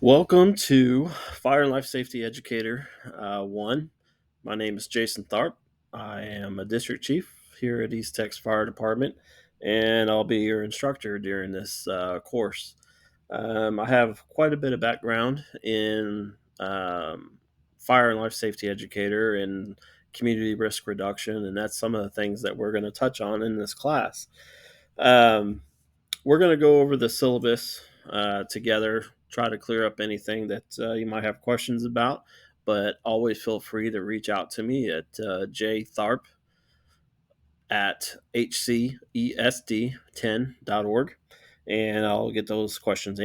Welcome to Fire and Life Safety Educator 1. My name is Jason Tharp. I am a district chief here at East Texas Fire Department, and I'll be your instructor during this course. I have quite a bit of background in fire and life safety educator and community risk reduction, and that's some of the things that we're going to touch on in this class. Um, we're going to go over the syllabus together, try to clear up anything that you might have questions about, but always feel free to reach out to me at jtharp at hcesd10.org, and I'll get those questions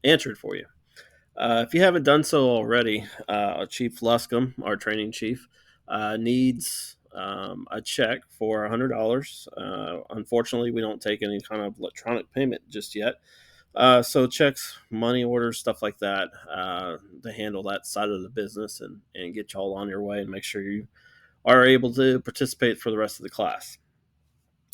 answered for you. If you haven't done so already, Chief Luscombe, our training chief, needs a check for $100. Unfortunately, we don't take any kind of electronic payment just yet. So checks, money orders, stuff like that, to handle that side of the business and get you all on your way and make sure you are able to participate for the rest of the class.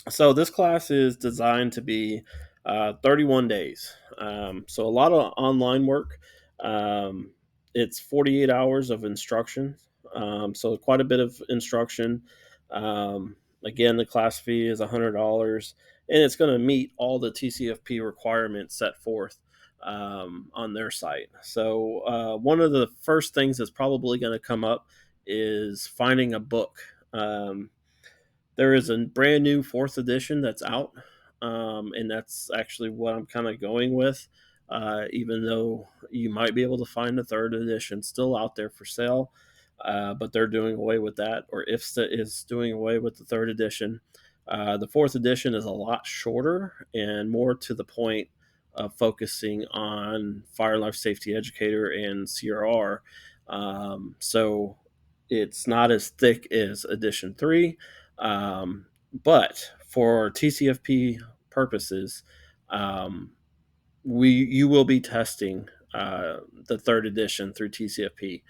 So this class is designed to be 31 days. So a lot of online work. Um, it's 48 hours of instruction. So quite a bit of instruction. Again, the class fee is $100, and it's going to meet all the TCFP requirements set forth on their site. So one of the first things that's probably going to come up is finding a book. There is a brand new fourth edition that's out, and that's actually what I'm kind of going with. Even though you might be able to find the third edition still out there for sale, but they're doing away with that, or IFSTA is doing away with the third edition. The fourth edition is a lot shorter and more to the point of focusing on fire and life safety educator and CRR. So it's not as thick as edition three, but for TCFP purposes, um, you will be testing the third edition through TCFP.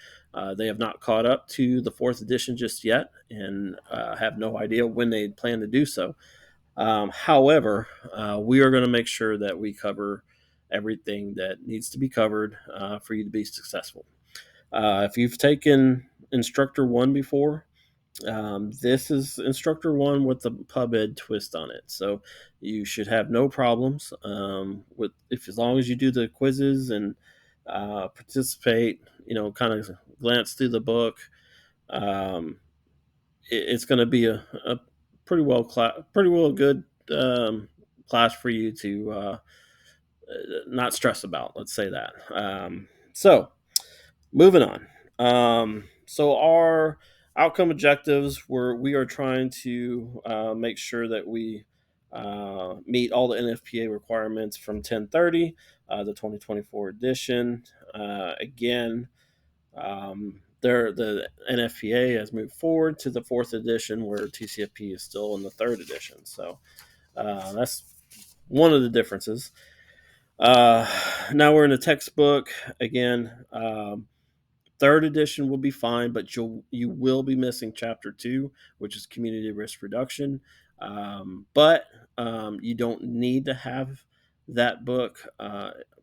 They have not caught up to the fourth edition just yet, and have no idea when they plan to do so. However, we are going to make sure that we cover everything that needs to be covered for you to be successful. If you've taken instructor one before, this is instructor one with the pub ed twist on it, so you should have no problems with if as long as you do the quizzes and participate. Kind of glance through the book. Um, it's going to be a pretty well good class for you to not stress about. Let's say that. So moving on. So our outcome objectives were we are trying to make sure that we meet all the NFPA requirements from 1030, the 2024 edition. Again, the NFPA has moved forward to the fourth edition, where TCFP is still in the third edition. So that's one of the differences. Uh, Now we're in a textbook again. Third edition will be fine, but you will be missing chapter two, which is community risk reduction. But you don't need to have that book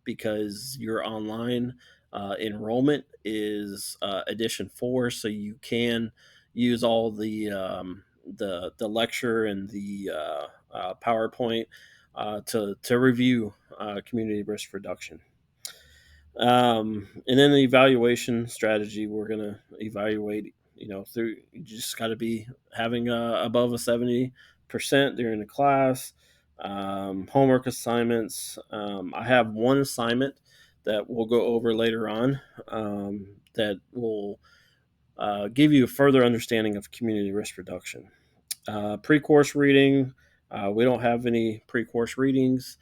because your online enrollment is edition four, so you can use all the lecture and the PowerPoint to review community risk reduction. And then the evaluation strategy, we're going to evaluate, through, you just got to be having above a 70% during the class. Homework assignments. I have one assignment that we'll go over later on that will give you a further understanding of community risk reduction. Pre-course reading. We don't have any pre-course readings.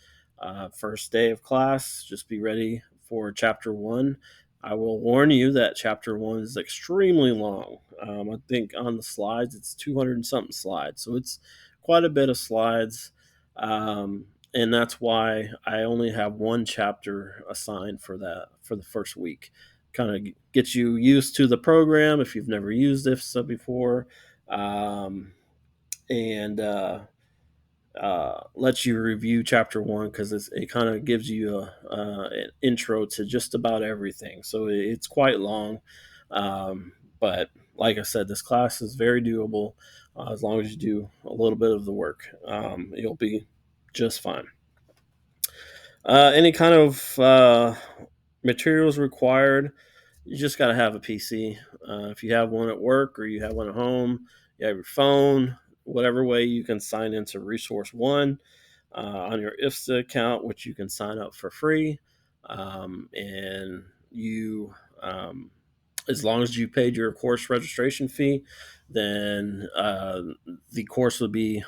First day of class, just be ready for chapter one. I will warn you that chapter one is extremely long. I think on the slides it's 200 and something slides, so it's quite a bit of slides. And that's why I only have one chapter assigned for the first week. Kind of get you used to the program if you've never used IFSA before. And lets you review chapter one because it kind of gives you an intro to just about everything. So it's quite long, but like I said, this class is very doable as long as you do a little bit of the work. You'll be just fine. Any kind of materials required, you just got to have a PC. If you have one at work or you have one at home, you have your phone, whatever way you can sign into Resource One on your IFSA account, which you can sign up for free. And you, as long as you paid your course registration fee, then the course will be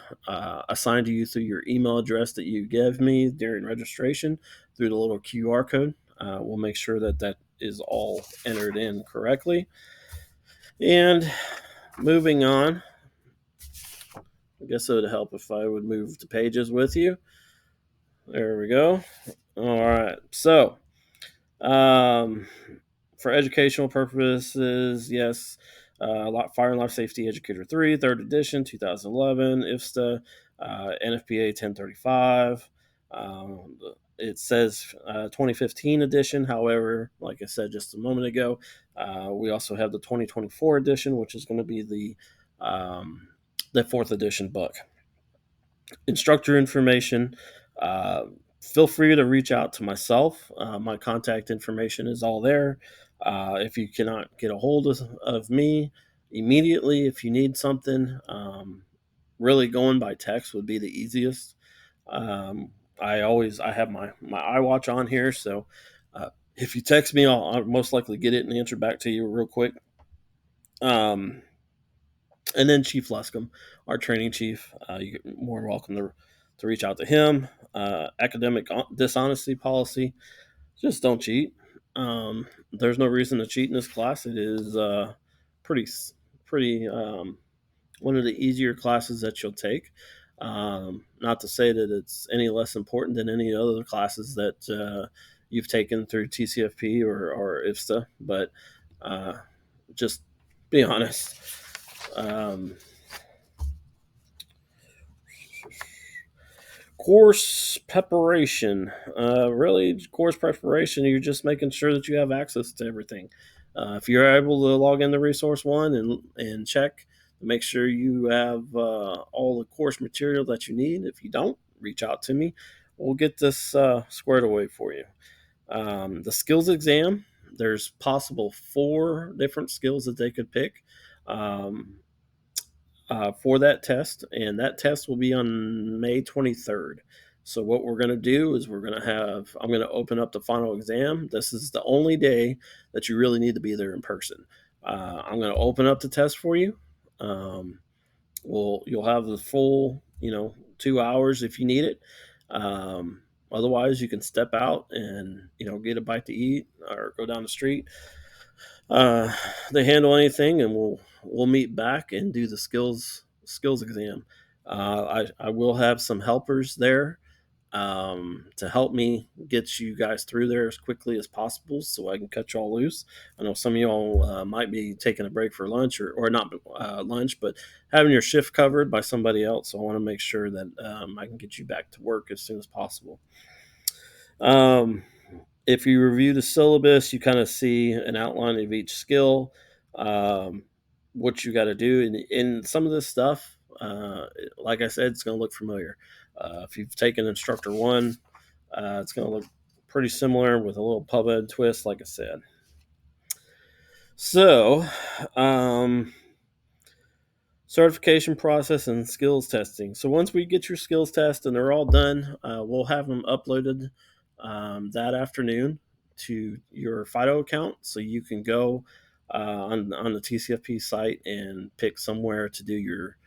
assigned to you through your email address that you give me during registration through the little QR code. We'll make sure that that is all entered in correctly. And moving on, I guess it would help if I would move to pages with you. There we go. All right. So, um, for educational purposes, yes, Fire and Life Safety Educator 3, 3rd edition, 2011, IFSTA, NFPA 1035. It says 2015 edition. However, like I said just a moment ago, we also have the 2024 edition, which is going to be the 4th edition book. Instructor information. Uh, Feel free to reach out to myself. My contact information is all there. If you cannot get a hold of me immediately, if you need something, really going by text would be the easiest. Um, I have my iWatch on here, so if you text me, I'll most likely get it and answer back to you real quick. Um, and then Chief Luscombe, our training chief, you're more than welcome to reach out to him. Academic dishonesty policy, just don't cheat. There's no reason to cheat in this class. It is pretty, pretty one of the easier classes that you'll take. Not to say that it's any less important than any other classes that you've taken through TCFP or IFSTA, but just be honest. Um, Course preparation. Really, course preparation, you're just making sure that you have access to everything. If you're able to log into Resource One and check, make sure you have all the course material that you need. If you don't, reach out to me. We'll get this squared away for you. The skills exam, there's possible 4 different skills that they could pick. Um, for that test, and that test will be on May 23rd. So what we're going to do is I'm going to open up the final exam. This is the only day that you really need to be there in person. I'm going to open up the test for you. Um, you'll have the full, 2 hours if you need it. Otherwise, you can step out and get a bite to eat or go down the street. They handle anything, and we'll meet back and do the skills exam. I will have some helpers there to help me get you guys through there as quickly as possible, so I can cut y'all loose. I know some of y'all might be taking a break for lunch or not lunch, but having your shift covered by somebody else. So I want to make sure that I can get you back to work as soon as possible. If you review the syllabus, you kind of see an outline of each skill, um, what you got to do. And some of this stuff, like I said, it's going to look familiar. If you've taken instructor one, it's going to look pretty similar with a little pub ed twist, like I said. So, certification process and skills testing. So once we get your skills test and they're all done, we'll have them uploaded that afternoon to your FIDO account, so you can go on the TCFP site and pick somewhere to do your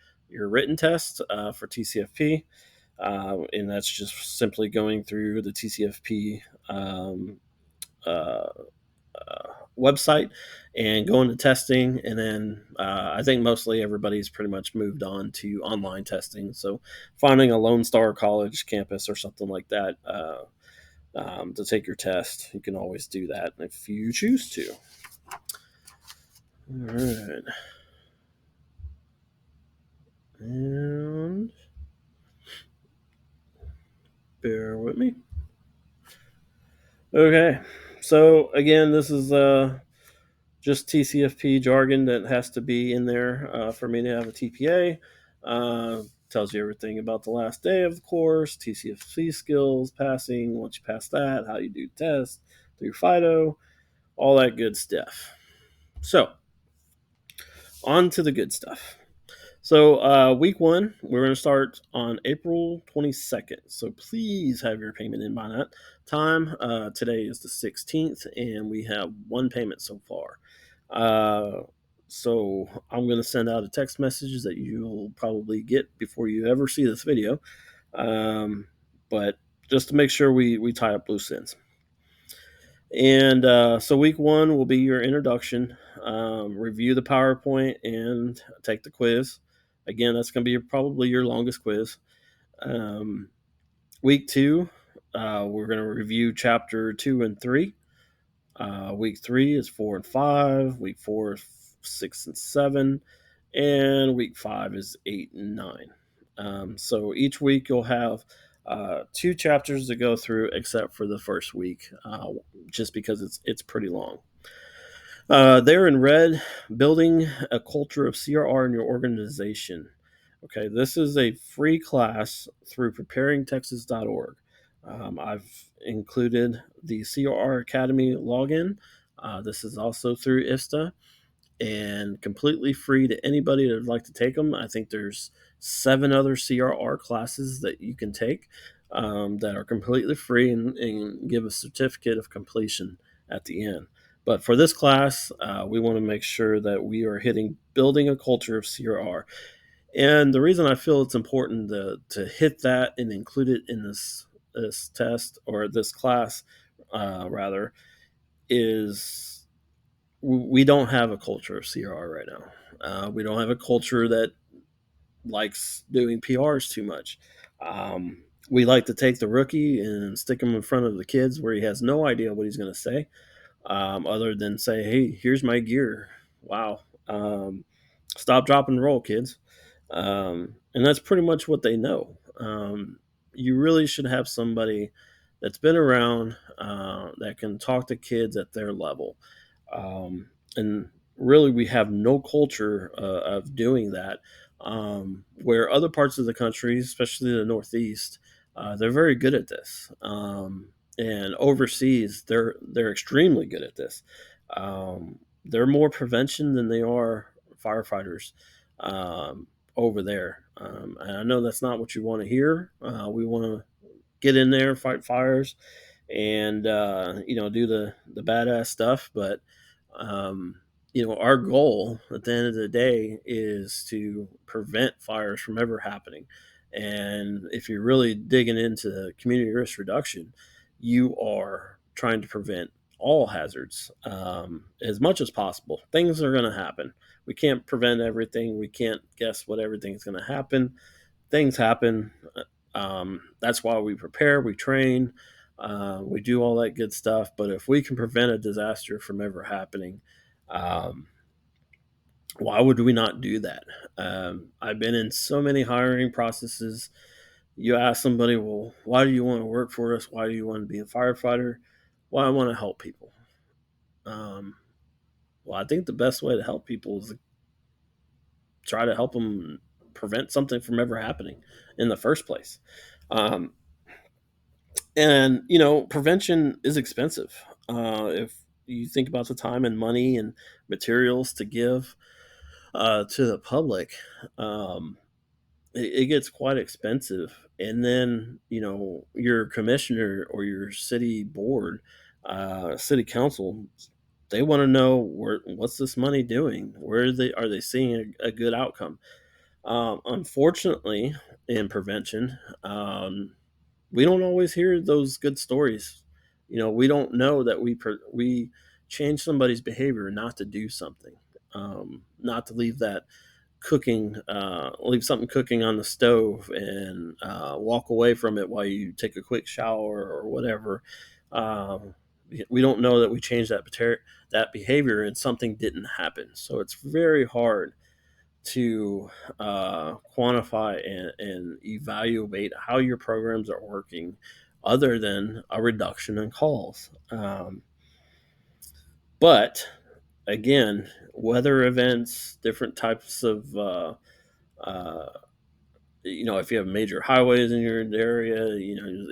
written test for TCFP, and that's just simply going through the TCFP uh, website and going to testing. And then I think mostly everybody's pretty much moved on to online testing. So finding a Lone Star College campus or something like that to take your test, you can always do that if you choose to. All right. And Bear with me. Okay. So again, this is just TCFP jargon that has to be in there for me to have a TPA. Tells you everything about the last day of the course, TCFP skills, passing, once you pass that, how you do tests, through FIDO, all that good stuff. So, on to the good stuff. So, week one, we're going to start on April 22nd. So, please have your payment in by that time. Today is the 16th, and we have one payment so far. So, I'm going to send out a text message that you'll probably get before you ever see this video. But just to make sure we tie up loose ends. And so, week one will be your introduction, review the PowerPoint, and take the quiz. Again, that's going to be probably your longest quiz. Um, week two, we're going to review chapter 2 and 3. Week 3 is 4 and 5. Week 4 is 6 and 7. And week 5 is 8 and 9. So each week you'll have 2 chapters to go through, except for the first week, just because it's pretty long. There in red, building a culture of CRR in your organization. Okay, this is a free class through preparingtexas.org. I've included the CRR Academy login. This is also through ISTA and completely free to anybody that would like to take them. I think there's 7 other CRR classes that you can take that are completely free and give a certificate of completion at the end. But for this class, we want to make sure that we are hitting building a culture of CRR. And the reason I feel it's important to hit that and include it in this test, or this class, rather, is we don't have a culture of CRR right now. We don't have a culture that likes doing PRs too much. We like to take the rookie and stick him in front of the kids where he has no idea what he's going to say, other than say, "Hey, here's my gear. Wow, stop, drop, and roll, kids." And that's pretty much what they know. You really should have somebody that's been around, that can talk to kids at their level. And really, we have no culture of doing that. Where other parts of the country, especially the Northeast, they're very good at this. And overseas, they're extremely good at this. They're more prevention than they are firefighters over there. And I know that's not what you want to hear. We want to get in there, fight fires, and do the badass stuff. But our goal at the end of the day is to prevent fires from ever happening. And if you're really digging into community risk reduction, you are trying to prevent all hazards as much as possible. Things are going to happen. We can't prevent everything. We can't guess what everything's going to happen. Things happen. That's why we prepare, we train, we do all that good stuff. But if we can prevent a disaster from ever happening, um, why would we not do that? I've been in so many hiring processes. You ask somebody, well, why do you want to work for us? Why do you want to be a firefighter? Well, I want to help people. Um, well, I think the best way to help people is to try to help them prevent something from ever happening in the first place. Um, and prevention is expensive. If you think about the time and money and materials to give to the public, um, it gets quite expensive. And then your commissioner or your city board, city council, they want to know what's this money doing? Where are they seeing a good outcome? Unfortunately, in prevention, we don't always hear those good stories. We don't know that we change somebody's behavior not to do something, not to leave something cooking on the stove and walk away from it while you take a quick shower or whatever. Um, we don't know that we changed that behavior and something didn't happen. So it's very hard to quantify and evaluate how your programs are working, other than a reduction in calls. But again, weather events, different types of uh, if you have major highways in your area,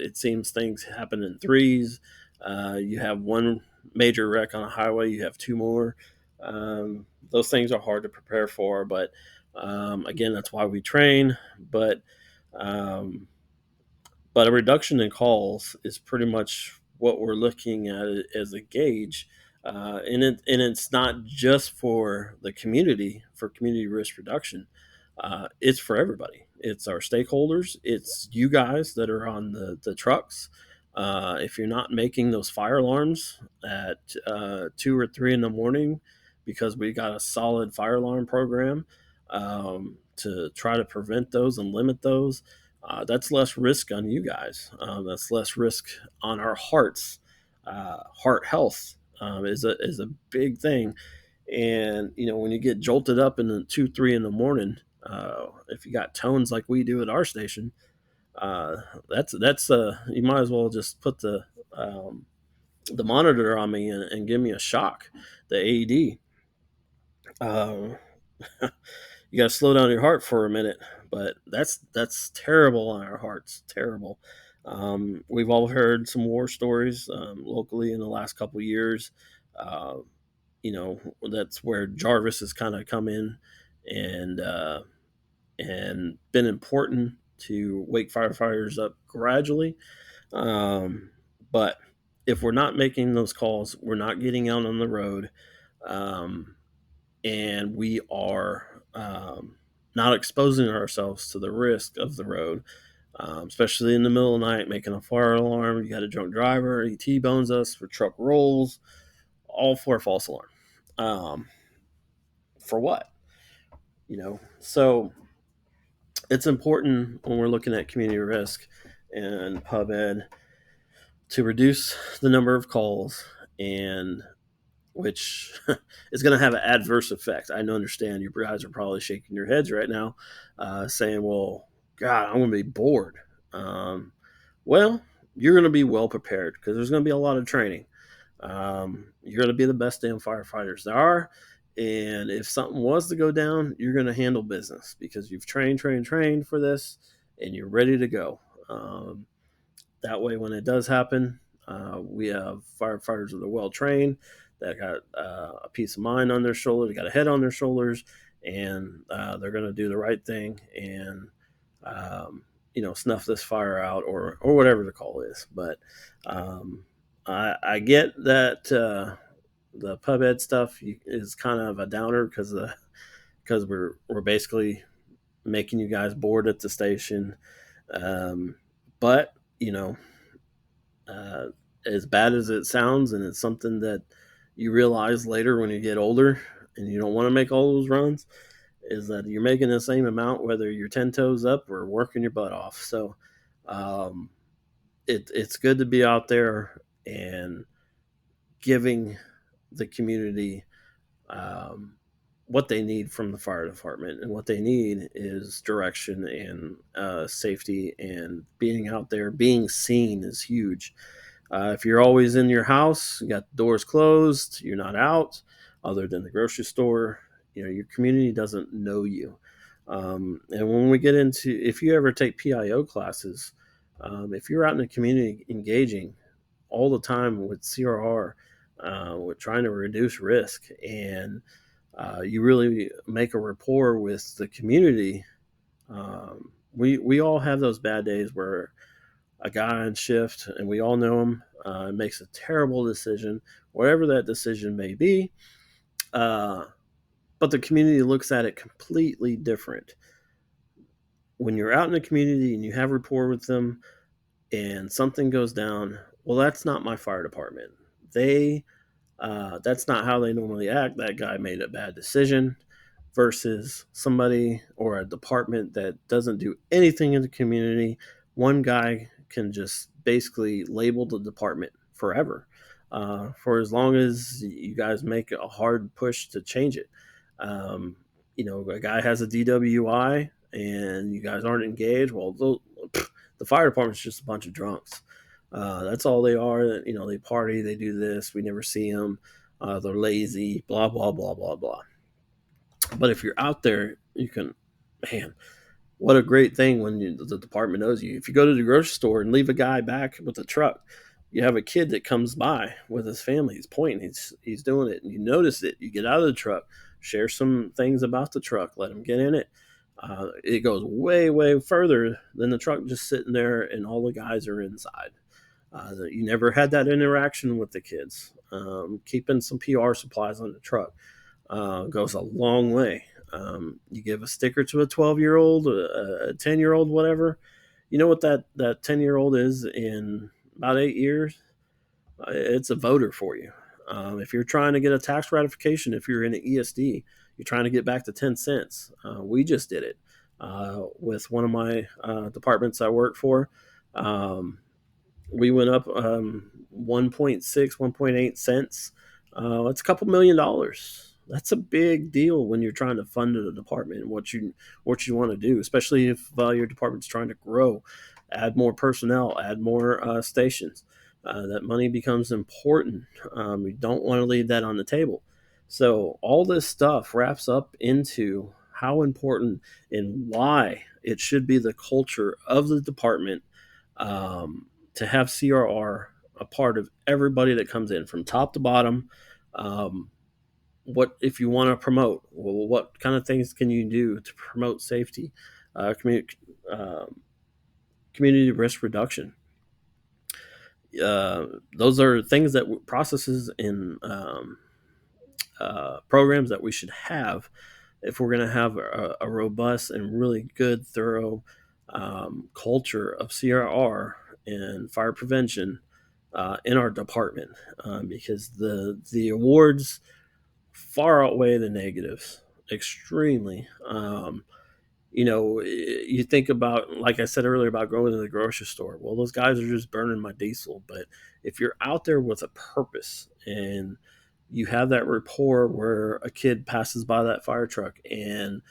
it seems things happen in threes. You have one major wreck on a highway, you have two more. Those things are hard to prepare for, but again, that's why we train. But um, but a reduction in calls is pretty much what we're looking at as a gauge, and it's not just for the community for community risk reduction. It's for everybody. It's our stakeholders. It's you guys that are on the trucks. If you're not making those fire alarms at 2 or 3 in the morning, because we got a solid fire alarm program to try to prevent those and limit those, that's less risk on you guys. That's less risk on our hearts. Heart health is a big thing, and when you get jolted up in the 2, 3 in the morning, if you got tones like we do at our station, uh, that's you might as well just put the monitor on me and give me a shock, the AED. Uh, you got to slow down your heart for a minute, but that's terrible on our hearts. Terrible. We've all heard some war stories locally in the last couple of years. Uh, that's where Jarvis has kind of come in and and been important to wake firefighters up gradually. Um, but if we're not making those calls, we're not getting out on the road. Um, and we are not exposing ourselves to the risk of the road, especially in the middle of the night, making a fire alarm. You got a drunk driver, he T-bones us, for truck rolls, all for a false alarm. For what? So it's important when we're looking at community risk and pub ed to reduce the number of calls, and which is going to have an adverse effect. I understand you guys are probably shaking your heads right now, saying, well, God, I'm going to be bored. Um, well, you're going to be well prepared because there's going to be a lot of training. You're going to be the best damn firefighters there are. And if something was to go down, you're going to handle business because you've trained for this and you're ready to go. That way, when it does happen, we have firefighters that are well trained, that got a peace of mind on their shoulder, they got a head on their shoulders, and they're going to do the right thing and snuff this fire out, or whatever the call is. But I get that the pub ed stuff is kind of a downer because we're basically making you guys bored at the station. But uh, as bad as it sounds, and it's something that you realize later when you get older and you don't want to make all those runs, is that you're making the same amount whether you're 10 toes up or working your butt off. So um, it's good to be out there and giving the community um, what they need from the fire department. And what they need is direction and safety, and being out there, being seen is huge. If you're always in your house, you got the doors closed, you're not out, other than the grocery store, your community doesn't know you. And when we get into, if you ever take PIO classes, if you're out in the community engaging all the time with CRR, with trying to reduce risk, and you really make a rapport with the community. We all have those bad days where a guy on shift, and we all know him, makes a terrible decision, whatever that decision may be. Uh, but the community looks at it completely different. When you're out in the community and you have rapport with them, and something goes down, well, that's not my fire department. That's not how they normally act. That guy made a bad decision, versus somebody or a department that doesn't do anything in the community. One guy can just basically label the department forever, for as long as you guys make a hard push to change it. Um, a guy has a DWI and you guys aren't engaged. Well, the fire department's just a bunch of drunks. That's all they are. They party, they do this. We never see them. They're lazy. Blah blah blah blah blah. But if you're out there, you can, man, what a great thing when the department knows you. If you go to the grocery store and leave a guy back with a truck, you have a kid that comes by with his family. He's pointing. He's doing it, and you notice it. You get out of the truck, share some things about the truck, let him get in it. It goes way way further than the truck just sitting there and all the guys are inside. You never had that interaction with the kids. Keeping some PR supplies on the truck goes a long way. You give a sticker to a 12-year-old, a 10-year-old, whatever. You know what that 10-year-old is in about 8 years? It's a voter for you. If you're trying to get a tax ratification, if you're in an ESD, you're trying to get back to 10 cents. We just did it with one of my departments I work for. Um, we went up 1.6, 1.8 cents. That's a couple $1 million. That's a big deal when you're trying to fund a department and what you want to do, especially if your department's trying to grow, add more personnel, add more stations. That money becomes important. You don't want to leave that on the table. So all this stuff wraps up into how important and why it should be the culture of the department to have CRR a part of everybody that comes in from top to bottom. Um, what if you want to promote? Well, what kind of things can you do to promote safety, community, community risk reduction? Those are things that processes and programs that we should have if we're going to have a robust and really good, thorough culture of CRR and fire prevention in our department, because the awards far outweigh the negatives extremely. You think about, like I said earlier, about going to the grocery store. Well, those guys are just burning my diesel. But if you're out there with a purpose and you have that rapport where a kid passes by that fire truck and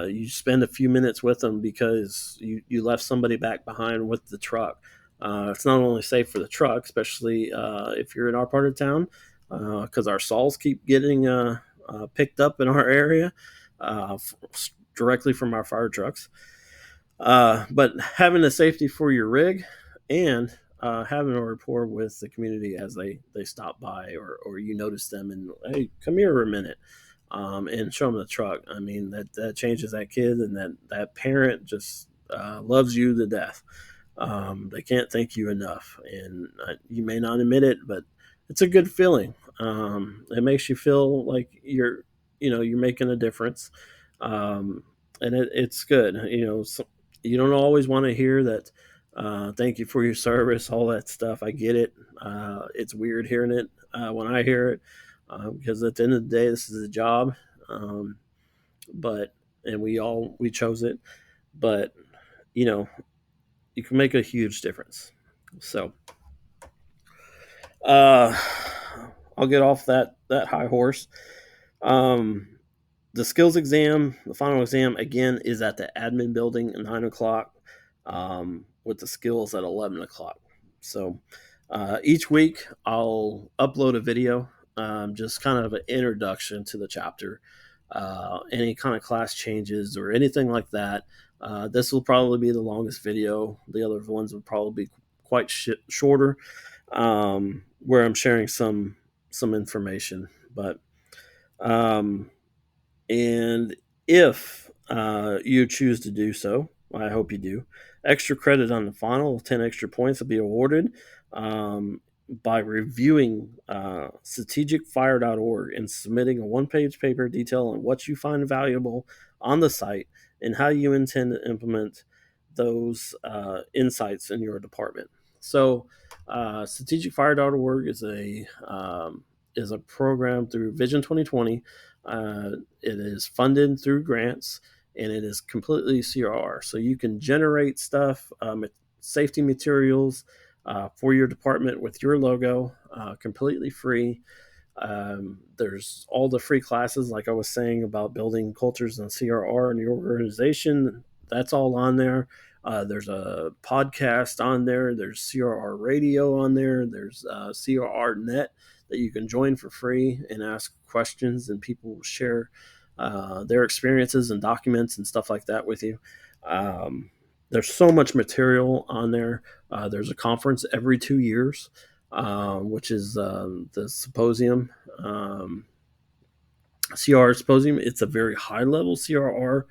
you spend a few minutes with them because you left somebody back behind with the truck. It's not only safe for the truck, especially if you're in our part of town, because our saws keep getting picked up in our area directly from our fire trucks. But having the safety for your rig and having a rapport with the community as they stop by or you notice them and, hey, come here a minute, and show them the truck. I mean, that changes that kid, and that parent just loves you to death. They can't thank you enough, and you may not admit it, but it's a good feeling. It makes you feel like you're making a difference, um, and it's good. So you don't always want to hear that. Thank you for your service, all that stuff. I get it. It's weird hearing it when I hear it, because at the end of the day, this is a job. Um, but and we chose it, but you know you can make a huge difference. So uh, I'll get off that high horse. Um, the skills exam, the final exam again is at the admin building at 9 o'clock, with the skills at 11 o'clock. So each week I'll upload a video, just kind of an introduction to the chapter, any kind of class changes or anything like that. This will probably be the longest video. The other ones will probably be quite shorter, where I'm sharing some information. But um, and if you choose to do so, I hope you do, extra credit on the final, 10 extra points will be awarded by reviewing strategicfire.org and submitting a one-page paper detailing what you find valuable on the site and how you intend to implement those insights in your department. So, strategicfire.org is a program through Vision 2020. It is funded through grants, and it is completely CRR. So you can generate stuff, safety materials for your department with your logo, completely free. There's all the free classes, like I was saying, about building cultures and CRR in your organization. That's all on there. There's a podcast on there. There's CRR radio on there. There's CRR net that you can join for free and ask questions, and people will share their experiences and documents and stuff like that with you. Um, there's so much material on there. There's a conference every 2 years, which is the symposium, CRR symposium. It's a very high level CRR,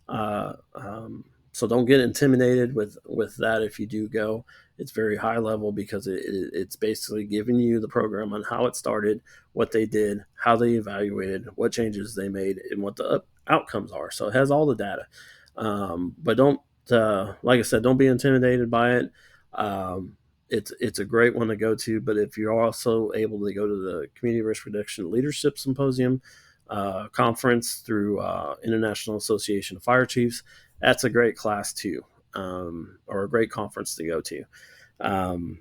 uh, um, so don't get intimidated with that if you do go. It's very high level because it's basically giving you the program on how it started, what they did, how they evaluated, what changes they made, and what the outcomes are. So it has all the data. But don't, like I said, don't be intimidated by it. Um, it's a great one to go to. But if you're also able to go to the Community Risk Reduction Leadership Symposium conference through International Association of Fire Chiefs, that's a great class too, or a great conference to go to. Um,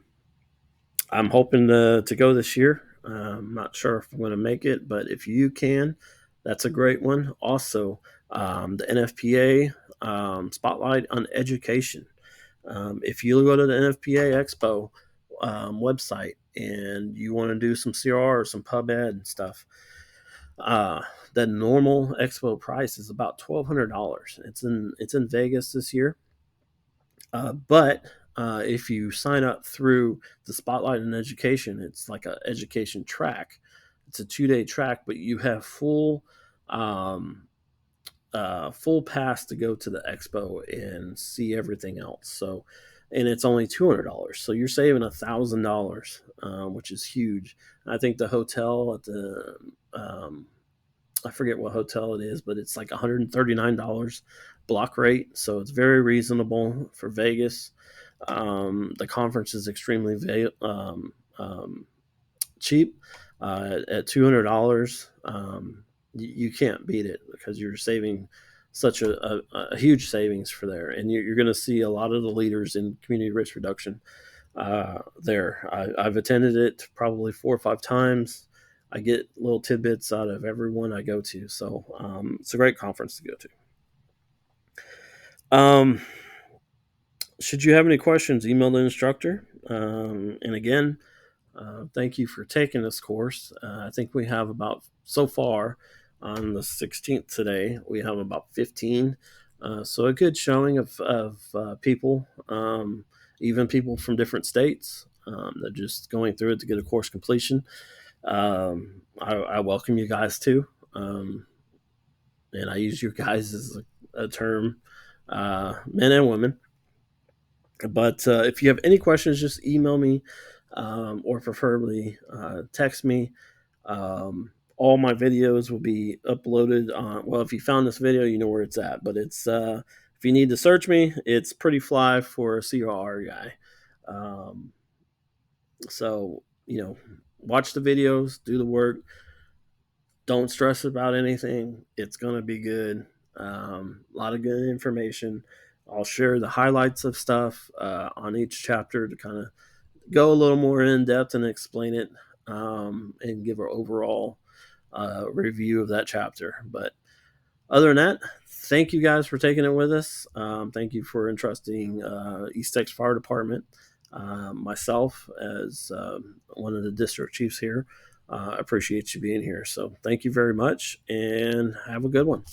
I'm hoping to go this year. I'm not sure if I'm going to make it, but if you can, that's a great one. Also, the NFPA Spotlight on Education. If you go to the NFPA Expo website and you want to do some CR or some pub ed and stuff, uh, the normal expo price is about $1,200. It's in Vegas this year, but if you sign up through the Spotlight in Education, it's like a education track. It's a 2 day track, but you have um, full pass to go to the expo and see everything else. So, and it's only $200, so you're saving $1,000, which is huge. I think the hotel at the I forget what hotel it is, but it's like $139 block rate, so it's very reasonable for Vegas. The conference is extremely cheap at $200. You can't beat it because you're saving such a huge savings for there, and you're going to see a lot of the leaders in community risk reduction there. I've attended it probably 4 or 5 times. I get little tidbits out of everyone I go to, so it's a great conference to go to. Um, should you have any questions, email the instructor. And again, thank you for taking this course. I think we have about, so far on the 16th today, we have about 15. So a good showing of people, even people from different states that are just going through it to get a course completion. I welcome you guys too. And I use you guys as a term, men and women. But if you have any questions, just email me, or preferably text me. All my videos will be uploaded on. Well, if you found this video, you know where it's at. But it's if you need to search me, it's Pretty Fly for a CRR guy. So watch the videos, do the work. Don't stress about anything. It's gonna be good. A lot of good information. I'll share the highlights of stuff on each chapter to kind of go a little more in depth and explain it, and give an overall review of that chapter. But other than that, thank you guys for taking it with us. Thank you for entrusting East Texas Fire Department, myself as one of the district chiefs here. I appreciate you being here. So thank you very much and have a good one.